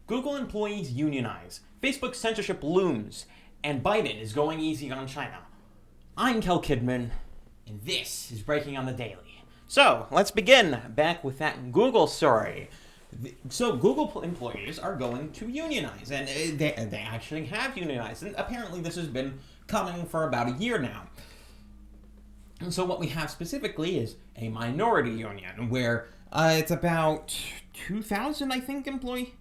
Google employees unionize, Facebook censorship looms, and Biden is going easy on China. I'm Kel Kidman, and this is Breaking on the Daily. So, let's begin back with that Google story. So, Google employees are going to unionize, and they actually have unionized, and apparently this has been coming for about a year now. And so what we have specifically is a minority union, where it's about 2,000, I think, employee.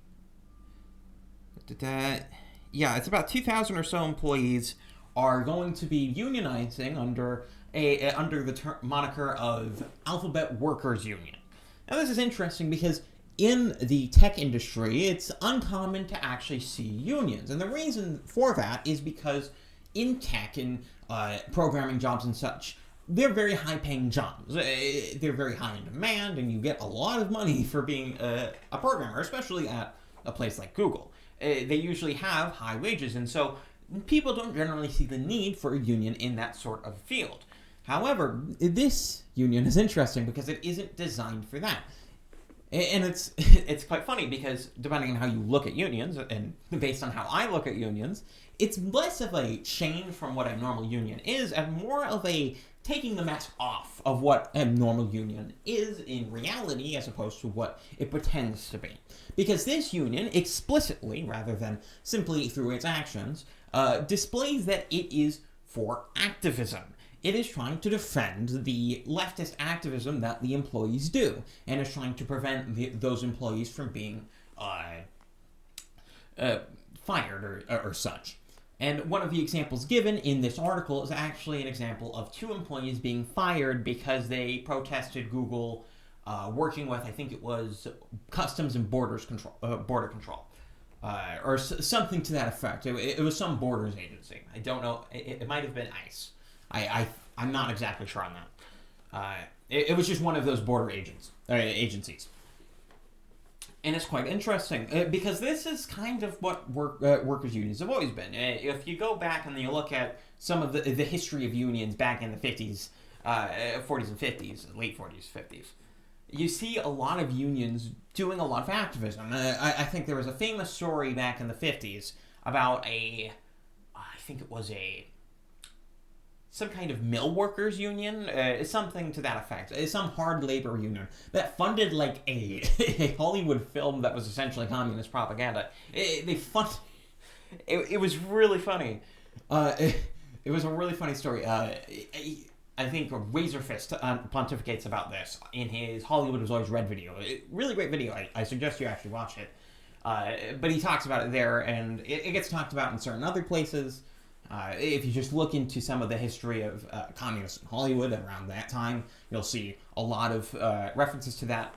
It's about 2,000 or so employees are going to be unionizing under the moniker of Alphabet Workers Union. Now, this is interesting because in the tech industry, it's uncommon to actually see unions, and the reason for that is because in tech and programming jobs and such, they're very high-paying jobs. They're very high in demand, and you get a lot of money for being a programmer, especially at a place like Google. They usually have high wages, and so people don't generally see the need for a union in that sort of field. However, this union is interesting because it isn't designed for that. And it's quite funny because depending on how you look at unions, and based on how I look at unions, it's less of a change from what a normal union is and more of a taking the mask off of what a normal union is in reality as opposed to what it pretends to be. Because this union explicitly, rather than simply through its actions, displays that it is for activism. It is trying to defend the leftist activism that the employees do, and is trying to prevent those employees from being fired or such. And one of the examples given in this article is actually an example of two employees being fired because they protested Google working with, I think it was Customs and Border Control, or something to that effect. It was some borders agency. I don't know. It might have been ICE. I'm not exactly sure on that. It was just one of those border agencies. And it's quite interesting, because this is kind of what workers' unions have always been. If you go back and you look at some of the history of unions back in the 50s, 40s and 50s, late 40s, 50s, you see a lot of unions doing a lot of activism. I think there was a famous story back in the 50s about I think it was some kind of mill workers union, something to that effect. Some hard labor union that funded like a Hollywood film that was essentially communist propaganda. It was really funny. It was a really funny story. I think Razorfist pontificates about this in his Hollywood Was Always Red video. Really great video. I suggest you actually watch it. But he talks about it there, and it gets talked about in certain other places. If you just look into some of the history of communists in Hollywood around that time, you'll see a lot of references to that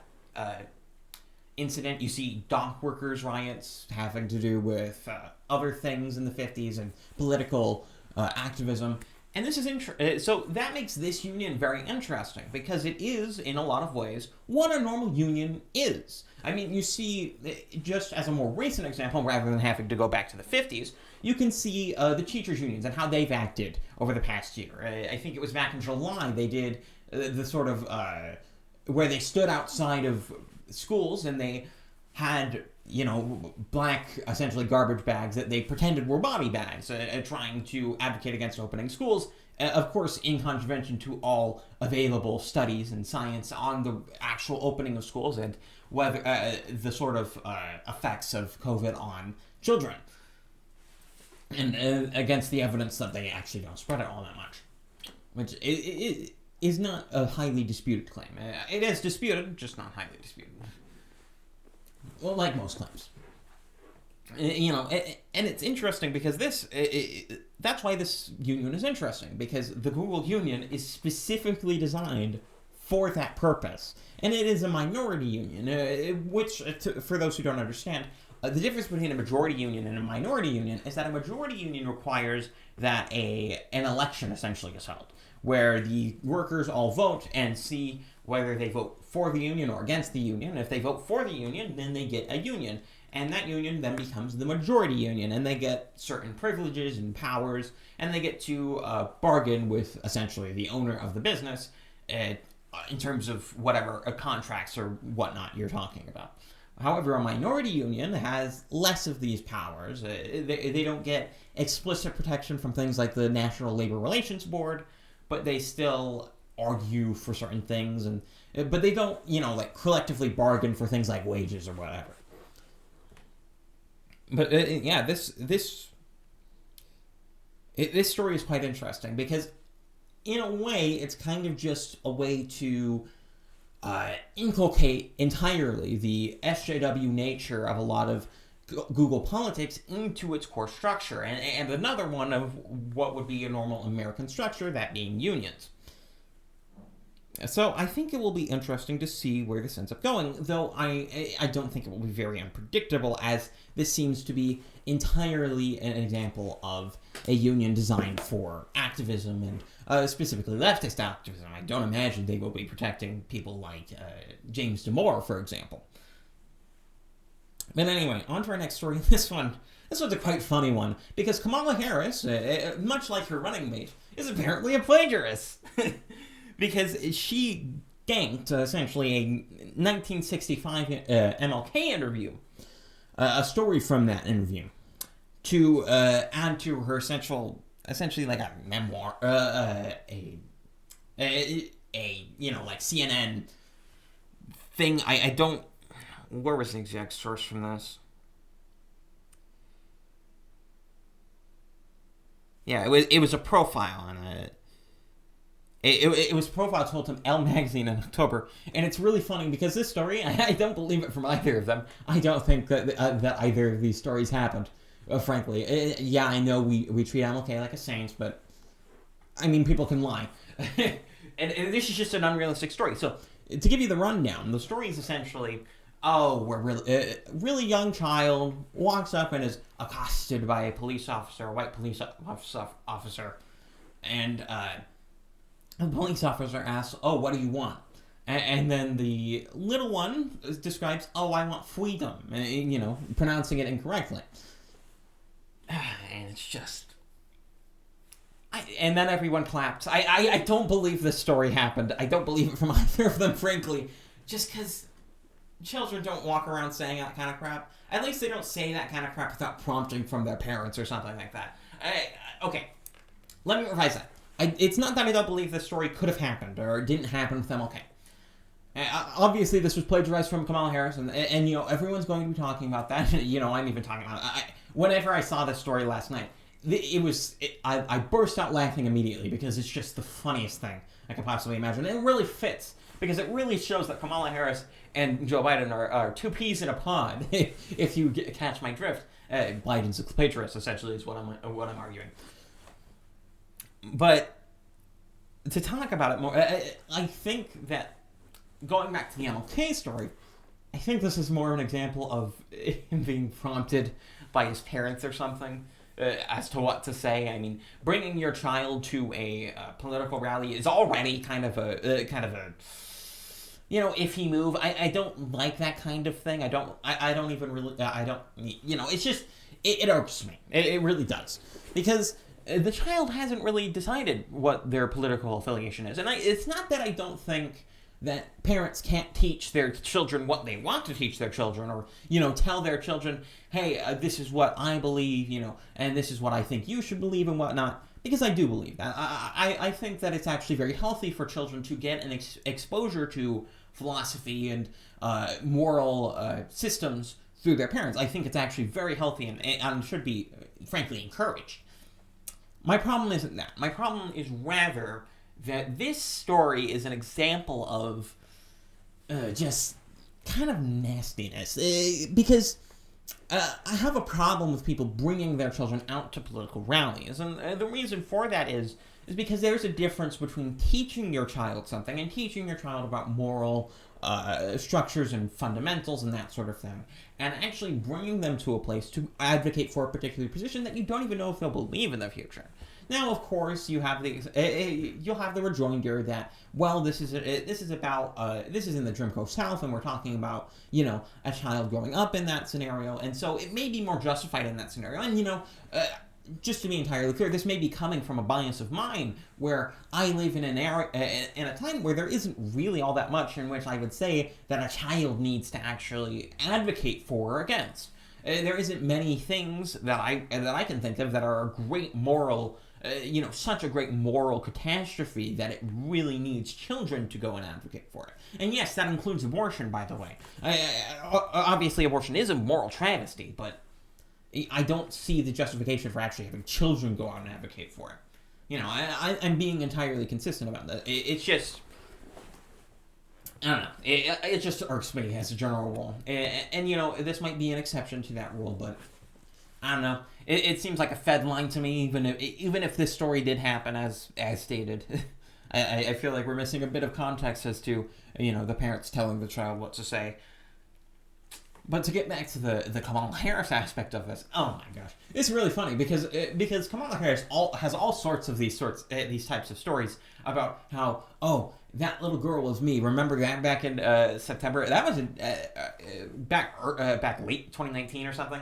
incident. You see dock workers' riots having to do with other things in the 50s and political activism. And this is so that makes this union very interesting because it is, in a lot of ways, what a normal union is. I mean, you see, just as a more recent example, rather than having to go back to the 50s, you can see the teachers' unions and how they've acted over the past year. I think it was back in July they did the sort of, where they stood outside of schools and they had, black, essentially garbage bags that they pretended were body bags, trying to advocate against opening schools, of course in contravention to all available studies and science on the actual opening of schools and whether the sort of effects of COVID on children. And against the evidence that they actually don't spread it all that much. Which is not a highly disputed claim. It is disputed, just not highly disputed. Well, like most claims. And it's interesting because that's why this union is interesting, because the Google union is specifically designed for that purpose. And it is a minority union, which, for those who don't understand, the difference between a majority union and a minority union is that a majority union requires that an election essentially is held, where the workers all vote and see whether they vote for the union or against the union. If they vote for the union, then they get a union. And that union then becomes the majority union, and they get certain privileges and powers, and they get to bargain with essentially the owner of the business in terms of whatever contracts or whatnot you're talking about. However, a minority union has less of these powers. They don't get explicit protection from things like the National Labor Relations Board, but they still argue for certain things, but they don't, like collectively bargain for things like wages or whatever. But yeah, this story is quite interesting because, in a way, it's kind of just a way to inculcate entirely the SJW nature of a lot of Google politics into its core structure, and another one of what would be a normal American structure, that being unions. So I think it will be interesting to see where this ends up going, though I don't think it will be very unpredictable, as this seems to be entirely an example of a union designed for activism, and specifically leftist activism. I don't imagine they will be protecting people like James Damore, for example. But anyway, on to our next story. This one's a quite funny one, because Kamala Harris, much like her running mate, is apparently a plagiarist. Because she ganked, essentially, a 1965 MLK interview, a story from that interview, to add to her essentially like a memoir, like CNN thing. I don't... Where was the exact source from this? Yeah, it was a profile on it. It was a profile told to Elle magazine in October, and it's really funny because this story, I don't believe it from either of them. I don't think that either of these stories happened, frankly. Yeah, I know we treat MLK like a saint, but I mean, people can lie. and this is just an unrealistic story. So, to give you the rundown, the story is essentially, where really young child walks up and is accosted by a police officer, a white police officer, and the police officer asks, what do you want? And then the little one describes, I want freedom, pronouncing it incorrectly. And it's just... and then everyone claps. I don't believe this story happened. I don't believe it from either of them, frankly. Just because children don't walk around saying that kind of crap. At least they don't say that kind of crap without prompting from their parents or something like that. Okay, let me revise that. It's not that I don't believe this story could have happened or didn't happen with MLK. Obviously, this was plagiarized from Kamala Harris, and everyone's going to be talking about that. I'm even talking about it. Whenever I saw this story last night, I burst out laughing immediately because it's just the funniest thing I could possibly imagine. And it really fits because it really shows that Kamala Harris and Joe Biden are two peas in a pod. If you catch my drift, Biden's a plagiarist, essentially, is what I'm arguing. But to talk about it more, I think that going back to the MLK story, I think this is more an example of him being prompted by his parents or something as to what to say. I mean, bringing your child to a political rally is already kind of a iffy move. I don't like that kind of thing. I don't even really, it's just, it irks me. It really does. Because the child hasn't really decided what their political affiliation is. And it's not that I don't think that parents can't teach their children what they want to teach their children, or, tell their children, hey, this is what I believe, and this is what I think you should believe and whatnot, because I do believe that. I think that it's actually very healthy for children to get an exposure to philosophy and moral systems through their parents. I think it's actually very healthy and should be, frankly, encouraged. My problem isn't that. My problem is rather that this story is an example of just kind of nastiness. Because I have a problem with people bringing their children out to political rallies. And the reason for that is because there's a difference between teaching your child something and teaching your child about moral structures and fundamentals and that sort of thing, and actually bringing them to a place to advocate for a particular position that you don't even know if they'll believe in the future. Now, of course, you'll have the rejoinder that, well, this is in the Jim Crow South, and we're talking about a child growing up in that scenario, and so it may be more justified in that scenario. And just to be entirely clear, this may be coming from a bias of mine, where I live in in a time where there isn't really all that much in which I would say that a child needs to actually advocate for or against. There isn't many things that I can think of that are a great moral, such a great moral catastrophe that it really needs children to go and advocate for it. And yes, that includes abortion, by the way. Obviously, abortion is a moral travesty, but I don't see the justification for actually having children go out and advocate for it. I'm being entirely consistent about that. It's just, I don't know. It just irks me as a general rule. And this might be an exception to that rule, but I don't know. It seems like a Fed line to me, even if this story did happen as stated. I feel like we're missing a bit of context as to, the parents telling the child what to say. But to get back to the Kamala Harris aspect of this, oh my gosh, it's really funny because Kamala Harris has all sorts of these types of stories about how, oh, that little girl was me. Remember that back in September? That was back late 2019 or something.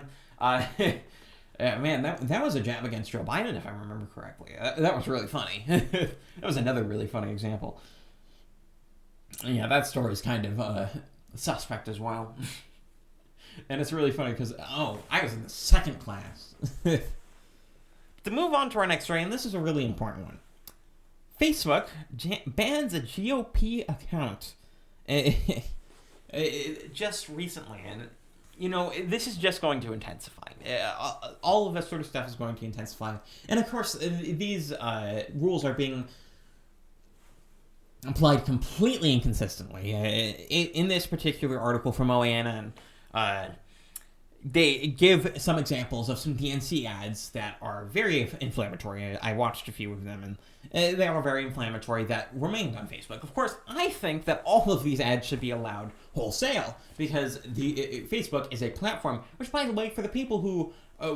Man, that was a jab against Joe Biden, if I remember correctly. That was really funny. That was another really funny example. Yeah, that story is kind of suspect as well. And it's really funny because, I was in the second class. To move on to our next story, and this is a really important one. Facebook bans a GOP account just recently, and this is just going to intensify. All of this sort of stuff is going to intensify, and of course, these rules are being applied completely inconsistently. In this particular article from OANN, they give some examples of some DNC ads that are very inflammatory. I watched a few of them, and they are very inflammatory that remained on Facebook. Of course, I think that all of these ads should be allowed wholesale, because Facebook is a platform, which, by the way, for the people who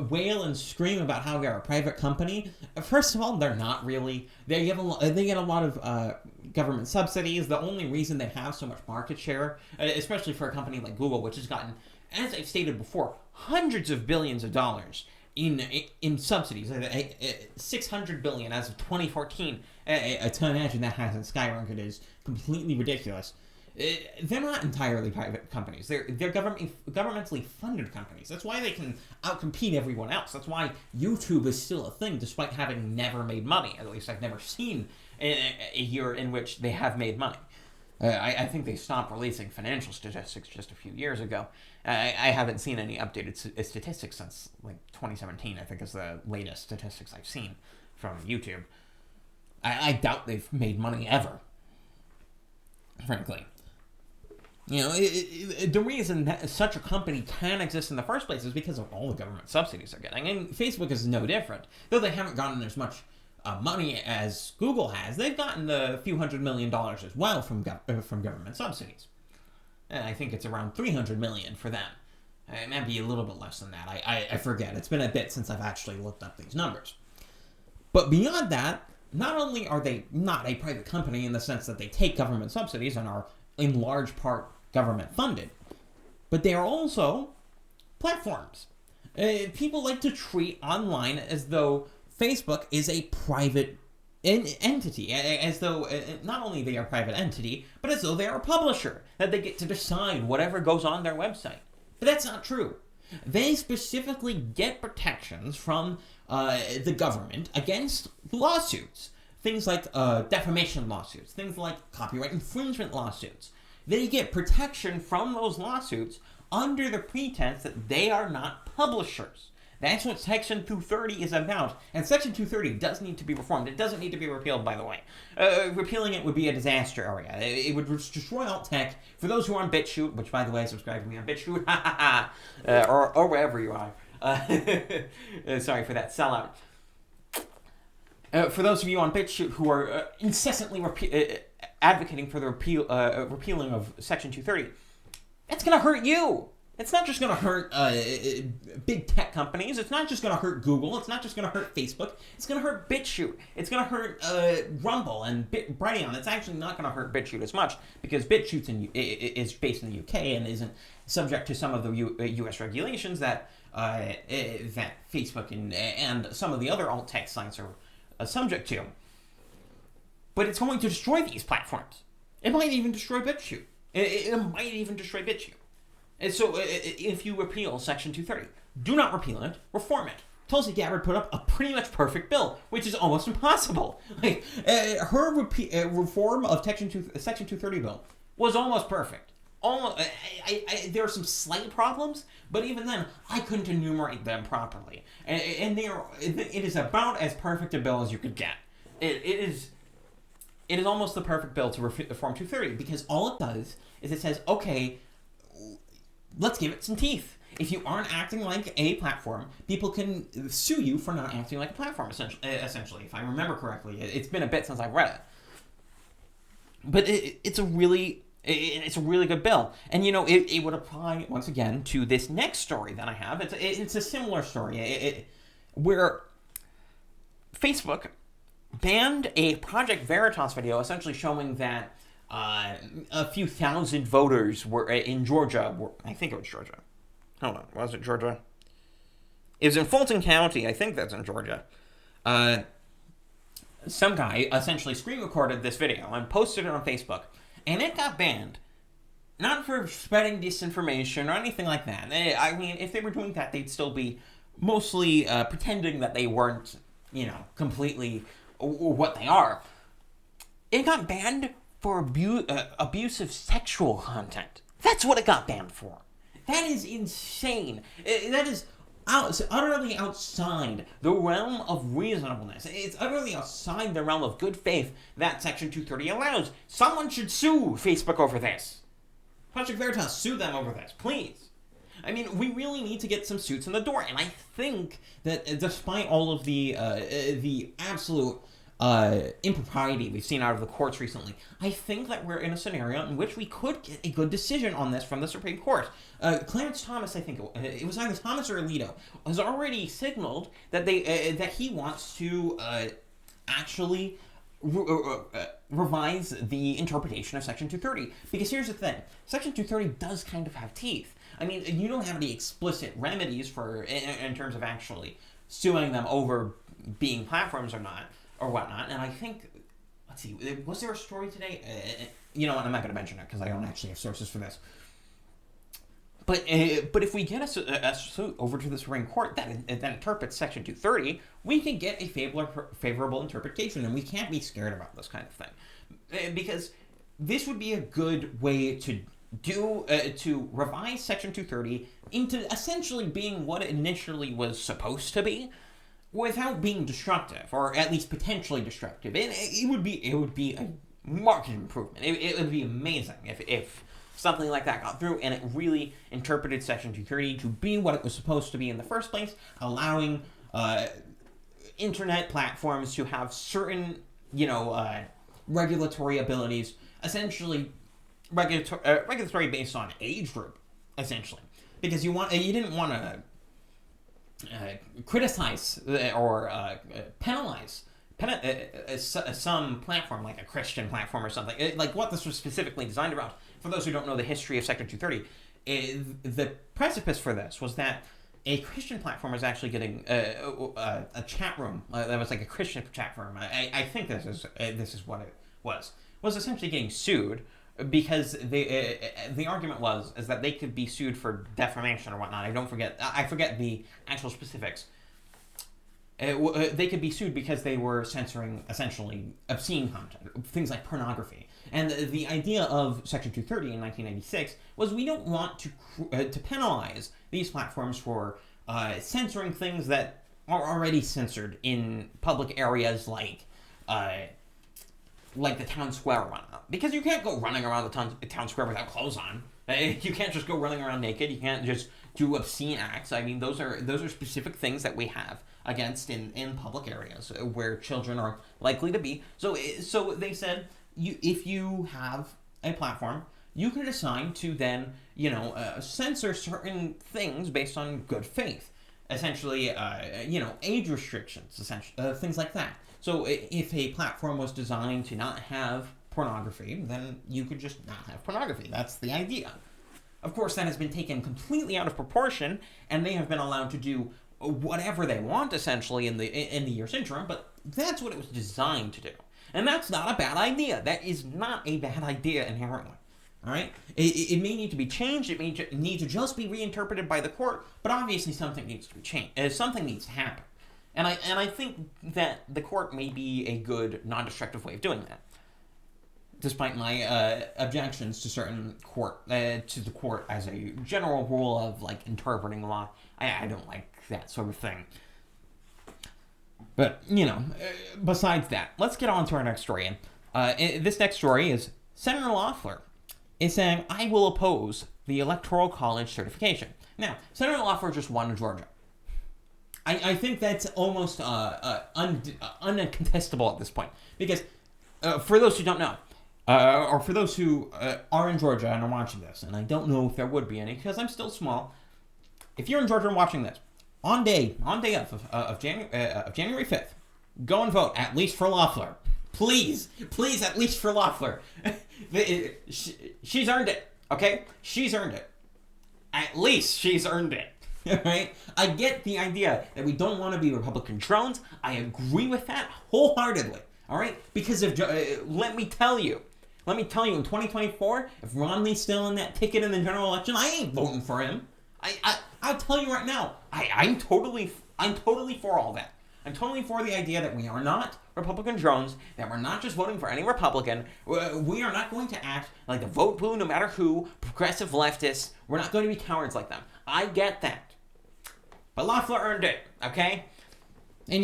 wail and scream about how they're a private company, first of all, they're not really. They get a lot of government subsidies. The only reason they have so much market share, especially for a company like Google, which has gotten, as I've stated before, hundreds of billions of dollars in subsidies, $600 billion as of 2014. To imagine that hasn't skyrocketed is completely ridiculous. They're not entirely private companies. They're governmentally funded companies. That's why they can outcompete everyone else. That's why YouTube is still a thing, despite having never made money. At least I've never seen a year in which they have made money. I think they stopped releasing financial statistics just a few years ago. I haven't seen any updated statistics since 2017, I think is the latest statistics I've seen from YouTube. I doubt they've made money ever, frankly. The reason that such a company can exist in the first place is because of all the government subsidies they're getting. And Facebook is no different. Though they haven't gotten as much money as Google has, they've gotten a few $100 million as well from government subsidies. And I think it's around $300 million for them. It might be a little bit less than that. I forget. It's been a bit since I've actually looked up these numbers. But beyond that, not only are they not a private company in the sense that they take government subsidies and are in large part government funded, but they are also platforms. People like to treat online as though Facebook is a private entity, as though not only they are a private entity, but as though they are a publisher, that they get to decide whatever goes on their website. But that's not true. They specifically get protections from the government against lawsuits. Things like defamation lawsuits, things like copyright infringement lawsuits. They get protection from those lawsuits under the pretense that they are not publishers. That's what Section 230 is about. And Section 230 does need to be reformed. It doesn't need to be repealed, by the way. Repealing it would be a disaster area. It would destroy alt tech. For those who are on BitChute, which, by the way, subscribe to me on BitChute, or wherever you are. Sorry for that sellout. For those of you on BitChute who are incessantly advocating for the repealing of Section 230, that's going to hurt you. It's not just going to hurt big tech companies. It's not just going to hurt Google. It's not just going to hurt Facebook. It's going to hurt BitChute. It's going to hurt Rumble and Brighteon. It's actually not going to hurt BitChute as much because BitChute is based in the UK and isn't subject to some of the U.S. regulations that that Facebook and some of the other alt tech sites are subject to. But it's going to destroy these platforms. It might even destroy BitChute. It might even destroy BitChute. And so if you repeal Section 230, do not repeal it, reform it. Tulsi Gabbard put up a pretty much perfect bill, which is almost impossible. Like, her reform of Section 230 bill was almost perfect. There are some slight problems, but even then, I couldn't enumerate them properly. And it is about as perfect a bill as you could get. It is almost the perfect bill to reform 230, because all it does is it says, okay, let's give it some teeth. If you aren't acting like a platform, people can sue you for not acting like a platform, essentially, if I remember correctly. It's been a bit since I've read it. But it's a really good bill. And, it would apply, once again, to this next story that I have. It's a similar story, where Facebook banned a Project Veritas video essentially showing that a few thousand voters were in Georgia. I think it was Georgia. Hold on, was it Georgia? It was in Fulton County. I think that's in Georgia. Some guy essentially screen recorded this video and posted it on Facebook, and it got banned. Not for spreading disinformation or anything like that. I mean, if they were doing that, they'd still be mostly pretending that they weren't, completely what they are. It got banned for abusive sexual content. That's what it got banned for. That is insane. That is utterly outside the realm of reasonableness. It's utterly outside the realm of good faith that Section 230 allows. Someone should sue Facebook over this. Project Veritas, sue them over this, please. I mean, we really need to get some suits in the door, and I think that despite all of the absolute impropriety we've seen out of the courts recently, I think that we're in a scenario in which we could get a good decision on this from the Supreme Court. Clarence Thomas, I think it was either Thomas or Alito, has already signaled that that he wants to actually revise the interpretation of Section 230. Because here's the thing, Section 230 does kind of have teeth. I mean, you don't have any explicit remedies for in terms of actually suing them over being platforms or not, or whatnot. And I think, let's see, was there a story today? You know what, I'm not going to mention it because I don't actually have sources for this. But if we get a suit over to the Supreme Court that interprets Section 230, we can get a favorable interpretation, and we can't be scared about this kind of thing. Because this would be a good way to revise Section 230 into essentially being what it initially was supposed to be, without being destructive, or at least potentially destructive. And it would be a marked improvement. It would be amazing if something like that got through and it really interpreted Section 230 to be what it was supposed to be in the first place, allowing internet platforms to have certain, regulatory abilities, essentially regulatory based on age group, essentially, because you didn't want to criticize or penalize some platform, like a Christian platform or something, like what this was specifically designed around. For those who don't know the history of Section 230, the precipice for this was that a Christian platform was actually getting a chat room that was like a Christian chat room. I think this is what it was essentially getting sued because the argument is that they could be sued for defamation or whatnot. I forget the actual specifics. They could be sued because they were censoring essentially obscene content, things like pornography. And the idea of Section 230 in 1996 was we don't want to penalize these platforms for censoring things that are already censored in public areas like the town square or whatnot. Because you can't go running around the town square without clothes on. You can't just go running around naked. You can't just do obscene acts. I mean, those are specific things that we have against in public areas where children are likely to be. So they said, if you have a platform, you can decide to then, censor certain things based on good faith. Essentially, age restrictions, essentially, things like that. So if a platform was designed to not have pornography, then you could just not have pornography. That's the idea. Of course, that has been taken completely out of proportion, and they have been allowed to do whatever they want, essentially, in the year's interim, but that's what it was designed to do. And that's not a bad idea. That is not a bad idea inherently. All right? It may need to be changed. It may need to just be reinterpreted by the court, but obviously something needs to be changed. Something needs to happen. And I think that the court may be a good, non-destructive way of doing that. Despite my objections to certain to the court as a general rule of, like, interpreting law, I don't like that sort of thing. But, besides that, let's get on to our next story. This next story is Senator Loeffler is saying, I will oppose the Electoral College certification. Now, Senator Loeffler just won in Georgia. I think that's almost uncontestable at this point. Because, for those who don't know, or for those who are in Georgia and are watching this, and I don't know if there would be any, because I'm still small, if you're in Georgia and watching this, on day of January 5th, go and vote, at least for Loeffler. Please, at least for Loeffler. She's earned it, okay? She's earned it. At least she's earned it. Right? I get the idea that we don't want to be Republican drones. I agree with that wholeheartedly. All right? Because let me tell you, in 2024, if Romney's still in that ticket in the general election, I ain't voting for him. I'll tell you right now, I'm totally for all that. I'm totally for the idea that we are not Republican drones, that we're not just voting for any Republican. We are not going to act like the vote blue no matter who, progressive leftists. We're not going to be cowards like them. I get that. But Loeffler earned it, okay? And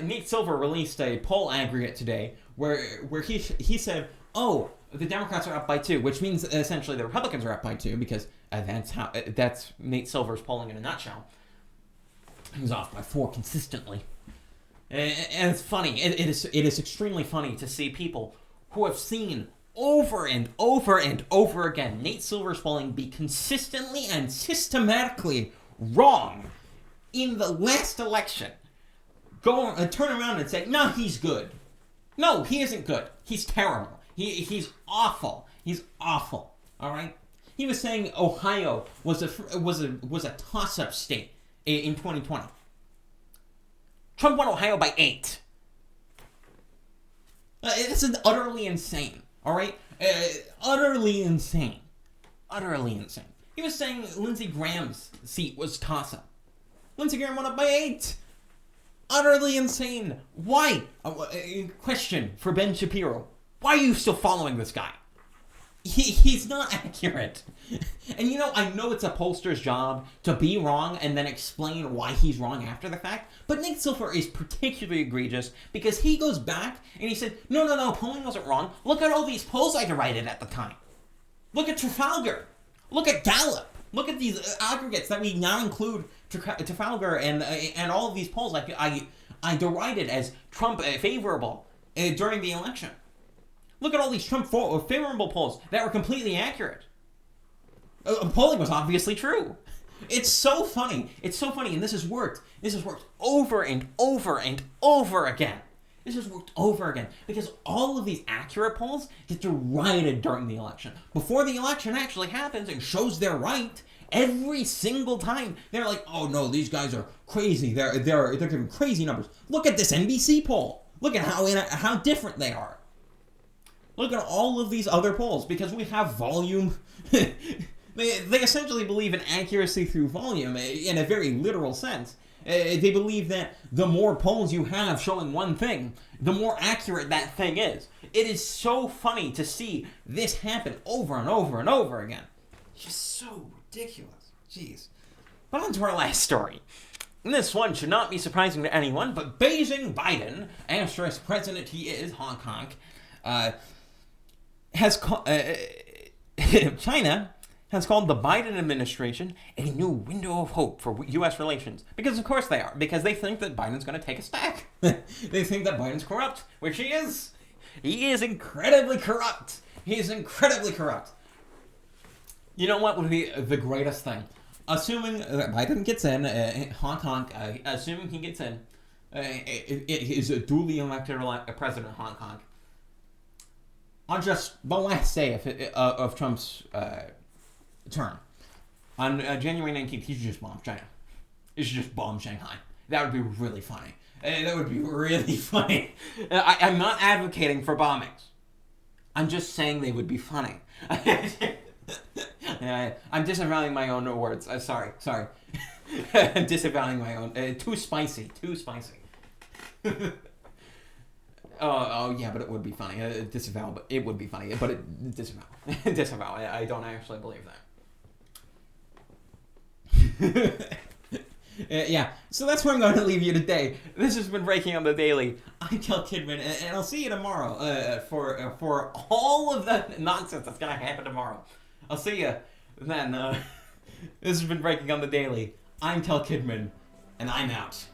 Nate Silver released a poll aggregate today where he said, oh, the Democrats are up by 2, which means essentially the Republicans are up by 2 because that's Nate Silver's polling in a nutshell. He's off by 4 consistently. And it's funny. It is extremely funny to see people who have seen over and over and over again Nate Silver's polling be consistently and systematically wrong in the last election turn around and say, no, he's good. No, he isn't good. He's terrible. He's awful. He's awful. All right? He was saying Ohio was a toss-up state in 2020. Trump won Ohio by 8. This is utterly insane. All right? Utterly insane. Utterly insane. He was saying Lindsey Graham's seat was toss-up. Lindsey Graham went up by 8. Utterly insane. Why? Question for Ben Shapiro. Why are you still following this guy? He's not accurate. And I know it's a pollster's job to be wrong and then explain why he's wrong after the fact, but Nate Silver is particularly egregious because he goes back and he said, no, polling wasn't wrong. Look at all these polls I derided at the time. Look at Trafalgar. Look at Gallup. Look at these aggregates that we now include Trafalgar and all of these polls I derided as Trump favorable during the election. Look at all these Trump favorable polls that were completely accurate. Polling was obviously true. It's so funny. It's so funny, and this has worked. This has worked over and over and over again. This has worked over again because all of these accurate polls get derided during the election. Before the election actually happens and shows they're right, every single time they're like, "Oh no, these guys are crazy. They're giving crazy numbers. Look at this NBC poll. Look at how different they are. Look at all of these other polls because we have volume." They essentially believe in accuracy through volume in a very literal sense. They believe that the more polls you have showing one thing, the more accurate that thing is. It is so funny to see this happen over and over and over again. It's just so ridiculous. Jeez. But on to our last story. This one should not be surprising to anyone, but Beijing Biden, asterisk president he is, honk honk, China has called the Biden administration a new window of hope for U.S. relations. Because of course they are. Because they think that Biden's going to take us back. They think that Biden's corrupt, which he is. He is incredibly corrupt. He is incredibly corrupt. You know what would be the greatest thing? Assuming that Biden gets in, honk honk, assuming he gets in, is a duly elected president, honk honk. on just the last day of Trump's term, on January 19th, he should just bomb China. He should just bomb Shanghai. That would be really funny. That would be really funny. I'm not advocating for bombings. I'm just saying they would be funny. I'm disavowing my own words. Sorry. I'm disavowing my own. Too spicy. Oh yeah, but it would be funny. Disavow, but it would be funny. But disavow. Disavow. I don't actually believe that. Yeah, so that's where I'm going to leave you today. This has been Breaking on the Daily. I'm Kel Kidman, and I'll see you tomorrow for all of the nonsense that's going to happen tomorrow. I'll see you then. This has been Breaking on the Daily. I'm Kel Kidman, and I'm out.